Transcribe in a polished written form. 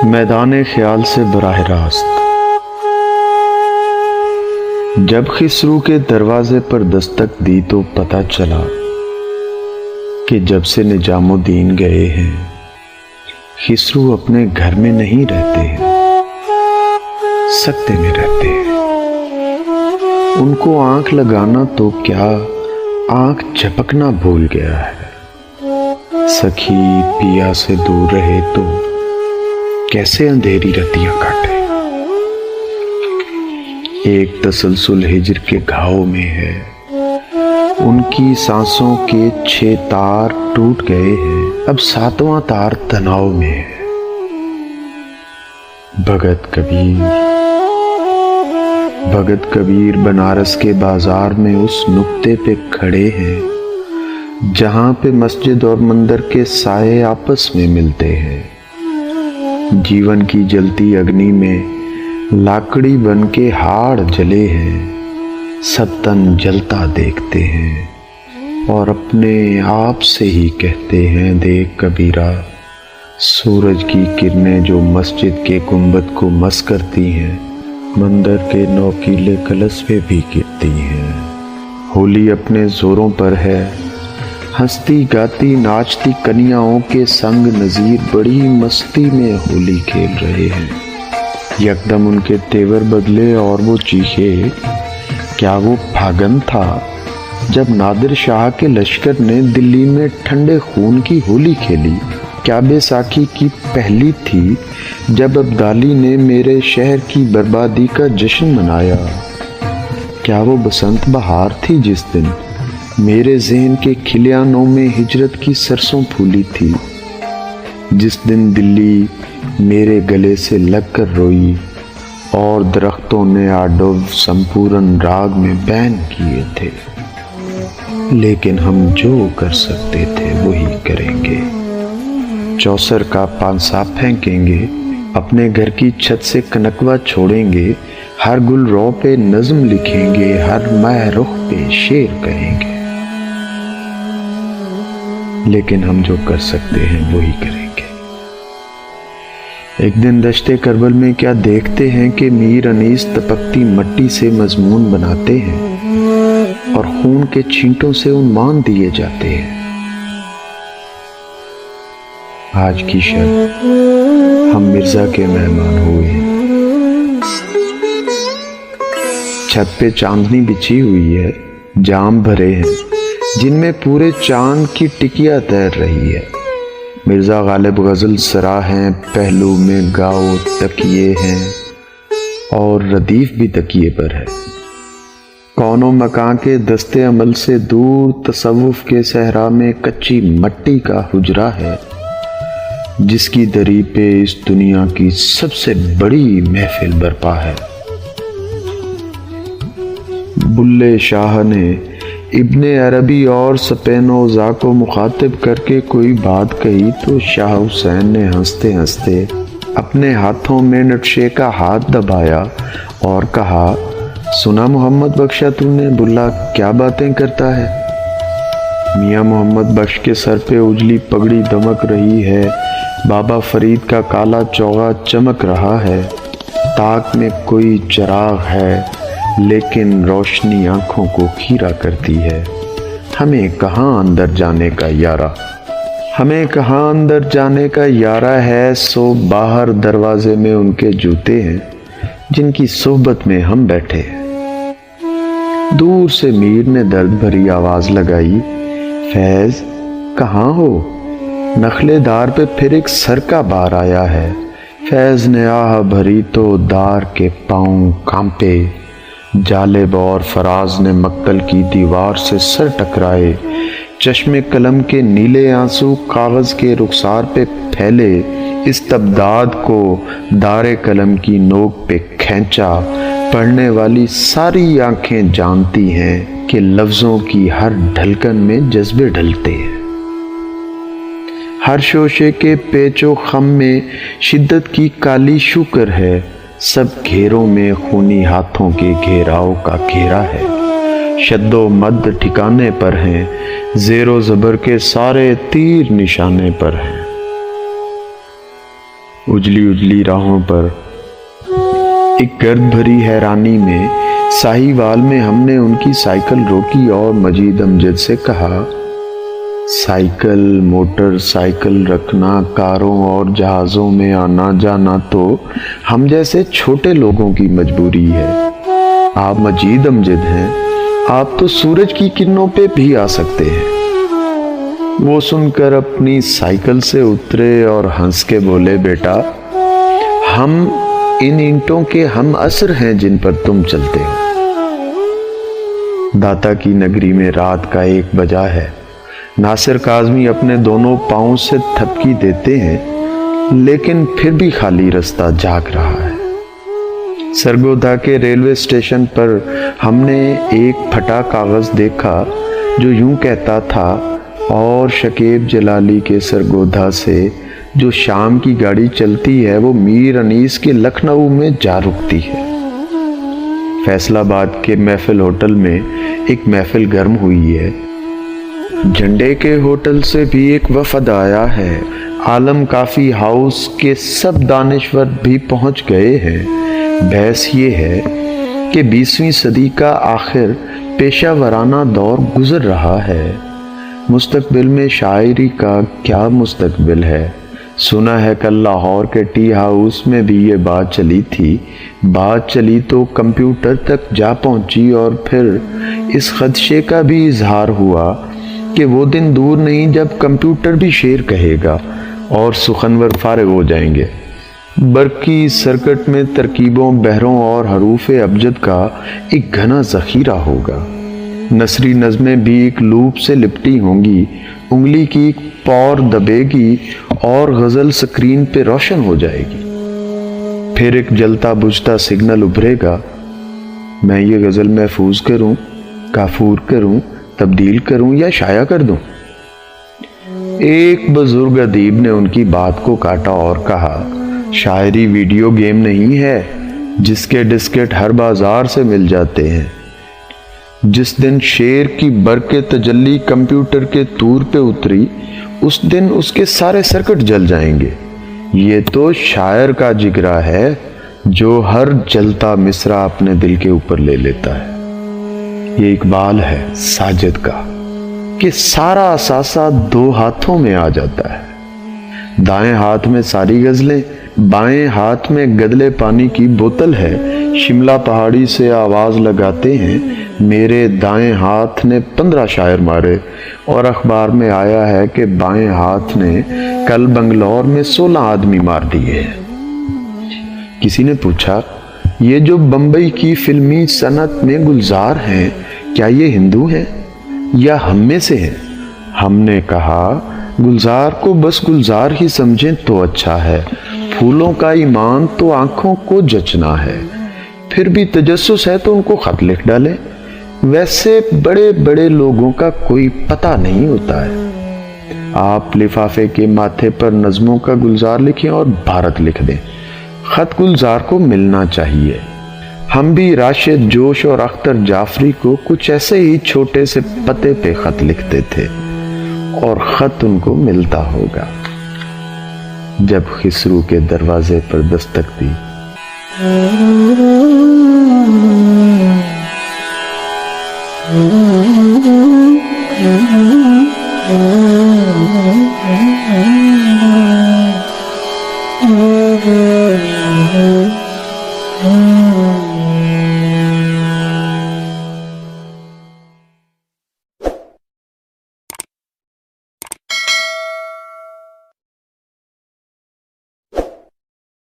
میدان خیال سے براہ راست۔ جب خسرو کے دروازے پر دستک دی تو پتہ چلا کہ جب سے نجام الدین گئے ہیں خسرو اپنے گھر میں نہیں رہتے ہیں، سکتے میں رہتے ہیں۔ ان کو آنکھ لگانا تو کیا آنکھ جھپکنا بھول گیا ہے۔ سکھی پیا سے دور رہے تو کیسے اندھیری رتیاں کاٹے۔ ایک تسلسل ہجر کے گھاؤ میں ہے، ان کی سانسوں کے 6 تار ٹوٹ گئے ہیں، اب 7واں تار تناؤ میں ہے۔ بھگت کبیر بنارس کے بازار میں اس نقطے پہ کھڑے ہیں جہاں پہ مسجد اور مندر کے سائے آپس میں ملتے ہیں۔ جیون کی جلتی اگنی میں لاکڑی بن کے ہاڑ جلے ہیں، سب تن جلتا دیکھتے ہیں اور اپنے آپ سے ہی کہتے ہیں، دیکھ کبیرا، سورج کی کرنیں جو مسجد کے گنبد کو مس کرتی ہیں مندر کے نوکیلے کلش پہ بھی گرتی ہیں۔ ہولی اپنے زوروں پر ہے، ہنستی گاتی ناچتی کنیاؤں کے سنگ نظیر بڑی مستی میں ہولی کھیل رہے ہیں۔ یکدم ان کے تیور بدلے اور وہ چیخے، کیا وہ پھاگن تھا جب نادر شاہ کے لشکر نے دلی میں ٹھنڈے خون کی ہولی کھیلی؟ کیا بیساکھی کی پہلی تھی جب ابدالی نے میرے شہر کی بربادی کا جشن منایا؟ کیا وہ بسنت بہار تھی جس دن میرے ذہن کے کھلیانوں میں ہجرت کی سرسوں پھولی تھی؟ جس دن دلی میرے گلے سے لگ کر روئی اور درختوں نے آڈو سمپورن راگ میں بین کیے تھے۔ لیکن ہم جو کر سکتے تھے وہی کریں گے۔ چوسر کا پانسا پھینکیں گے، اپنے گھر کی چھت سے کنکوا چھوڑیں گے، ہر گل رو پہ نظم لکھیں گے، ہر مہ رخ پہ شعر کہیں گے۔ لیکن ہم جو کر سکتے ہیں وہی کریں گے۔ ایک دن دشت کربل میں کیا دیکھتے ہیں کہ میر انیس تپکتی مٹی سے مضمون بناتے ہیں اور خون کے چھینٹوں سے عنوان دیے جاتے ہیں۔ آج کی شب ہم مرزا کے مہمان ہوئے ہیں۔ چھت پہ چاندنی بچھی ہوئی ہے، جام بھرے ہیں جن میں پورے چاند کی ٹکیا تیر رہی ہے۔ مرزا غالب غزل سرا ہیں، پہلو میں گاؤ تکیے ہیں اور ردیف بھی تکیے پر ہے۔ کون و مکان کے دستے عمل سے دور تصوف کے صحرا میں کچی مٹی کا حجرہ ہے جس کی دری پہ اس دنیا کی سب سے بڑی محفل برپا ہے۔ بلے شاہ نے ابن عربی اور سپینوزا کو مخاطب کر کے کوئی بات کہی تو شاہ حسین نے ہنستے ہنستے اپنے ہاتھوں میں نٹشے کا ہاتھ دبایا اور کہا، سنا محمد بخشا تو نے، بلا کیا باتیں کرتا ہے؟ میاں محمد بخش کے سر پہ اجلی پگڑی دمک رہی ہے، بابا فرید کا کالا چوغا چمک رہا ہے، طاق میں کوئی چراغ ہے لیکن روشنی آنکھوں کو کھیرا کرتی ہے۔ ہمیں کہاں اندر جانے کا یارہ، ہمیں کہاں اندر جانے کا یارہ ہے، سو باہر دروازے میں ان کے جوتے ہیں جن کی صحبت میں ہم بیٹھے ہیں۔ دور سے میر نے درد بھری آواز لگائی، فیض کہاں ہو؟ نخلے دار پہ پھر ایک سر کا بار آیا ہے۔ فیض نے آہ بھری تو دار کے پاؤں کانپے۔ جالب اور فراز نے مقتل کی دیوار سے سر ٹکرائے، چشم قلم کے نیلے آنسو کاغذ کے رخسار پہ پھیلے، استبداد کو دار قلم کی نوک پہ کھینچا۔ پڑھنے والی ساری آنکھیں جانتی ہیں کہ لفظوں کی ہر ڈھلکن میں جذبے ڈھلتے ہیں، ہر شوشے کے پیچ و خم میں شدت کی کالی شکر ہے، سب گھیروں میں خونی ہاتھوں کے گھیراؤ کا گھیرا ہے۔ شد و مد ٹھکانے پر ہیں، زیر و زبر کے سارے تیر نشانے پر ہیں۔ اجلی اجلی راہوں پر ایک گرد بھری حیرانی میں ساہیوال میں ہم نے ان کی سائیکل روکی اور مجید امجد سے کہا، سائیکل، موٹر سائیکل رکھنا، کاروں اور جہازوں میں آنا جانا تو ہم جیسے چھوٹے لوگوں کی مجبوری ہے۔ آپ مجید امجد ہیں، آپ تو سورج کی کرنوں پہ بھی آ سکتے ہیں۔ وہ سن کر اپنی سائیکل سے اترے اور ہنس کے بولے، بیٹا، ہم ان اینٹوں کے ہم اثر ہیں جن پر تم چلتے ہو۔ داتا کی نگری میں رات کا 1 بجا ہے۔ ناصر کاظمی اپنے دونوں پاؤں سے تھپکی دیتے ہیں، لیکن پھر بھی خالی رستہ جاگ رہا ہے۔ سرگودھا کے ریلوے اسٹیشن پر ہم نے ایک پھٹا کاغذ دیکھا جو یوں کہتا تھا، اور شکیب جلالی کے سرگودھا سے جو شام کی گاڑی چلتی ہے وہ میر انیس کے لکھنؤ میں جا رکتی ہے۔ فیصل آباد کے محفل ہوٹل میں ایک محفل گرم ہوئی ہے۔ جھنڈے کے ہوٹل سے بھی ایک وفد آیا ہے۔ عالم کافی ہاؤس کے سب دانشور بھی پہنچ گئے ہیں۔ بحث یہ ہے کہ 20ویں صدی کا آخر پیشہ ورانہ دور گزر رہا ہے۔ مستقبل میں شاعری کا کیا مستقبل ہے؟ سنا ہے کل لاہور کے ٹی ہاؤس میں بھی یہ بات چلی تھی۔ بات چلی تو کمپیوٹر تک جا پہنچی، اور پھر اس خدشے کا بھی اظہار ہوا کہ وہ دن دور نہیں جب کمپیوٹر بھی شعر کہے گا اور سخنور فارغ ہو جائیں گے۔ برقی سرکٹ میں ترکیبوں، بحروں اور حروف ابجد کا ایک گھنا ذخیرہ ہوگا۔ نثری نظمیں بھی ایک لوپ سے لپٹی ہوں گی، انگلی کی ایک پور دبے گی اور غزل سکرین پہ روشن ہو جائے گی۔ پھر ایک جلتا بجھتا سگنل ابھرے گا۔ میں یہ غزل محفوظ کروں، کافور کروں، تبدیل کروں یا شائع کر دوں؟ ایک بزرگ ادیب نے ان کی بات کو کاٹا اور کہا، شاعری ویڈیو گیم نہیں ہے جس کے ڈسکٹ ہر بازار سے مل جاتے ہیں۔ جس دن شعر کی برق تجلی کمپیوٹر کے طور پہ اتری، اس دن اس کے سارے سرکٹ جل جائیں گے۔ یہ تو شاعر کا جگرہ ہے جو ہر جلتا مصرع اپنے دل کے اوپر لے لیتا ہے۔ یہ اقبال ہے ساجد کا کہ سارا اثاثہ 2 ہاتھوں میں آ جاتا ہے۔ دائیں ہاتھ میں ساری غزلیں، بائیں ہاتھ میں گدلے پانی کی بوتل ہے۔ شملہ پہاڑی سے آواز لگاتے ہیں، میرے دائیں ہاتھ نے 15 شاعر مارے، اور اخبار میں آیا ہے کہ بائیں ہاتھ نے کل بنگلور میں 16 آدمی مار دیے ہیں۔ کسی نے پوچھا، یہ جو بمبئی کی فلمی صنعت میں گلزار ہیں، کیا یہ ہندو ہیں یا ہم میں سے ہیں؟ ہم نے کہا، گلزار کو بس گلزار ہی سمجھیں تو اچھا ہے، پھولوں کا ایمان تو آنکھوں کو جچنا ہے۔ پھر بھی تجسس ہے تو ان کو خط لکھ ڈالیں۔ ویسے بڑے بڑے لوگوں کا کوئی پتہ نہیں ہوتا ہے۔ آپ لفافے کے ماتھے پر نظموں کا گلزار لکھیں اور بھارت لکھ دیں، خط گلزار کو ملنا چاہیے۔ ہم بھی راشد جوش اور اختر جعفری کو کچھ ایسے ہی چھوٹے سے پتے پہ خط لکھتے تھے، اور خط ان کو ملتا ہوگا۔ جب خسرو کے دروازے پر دستک دی،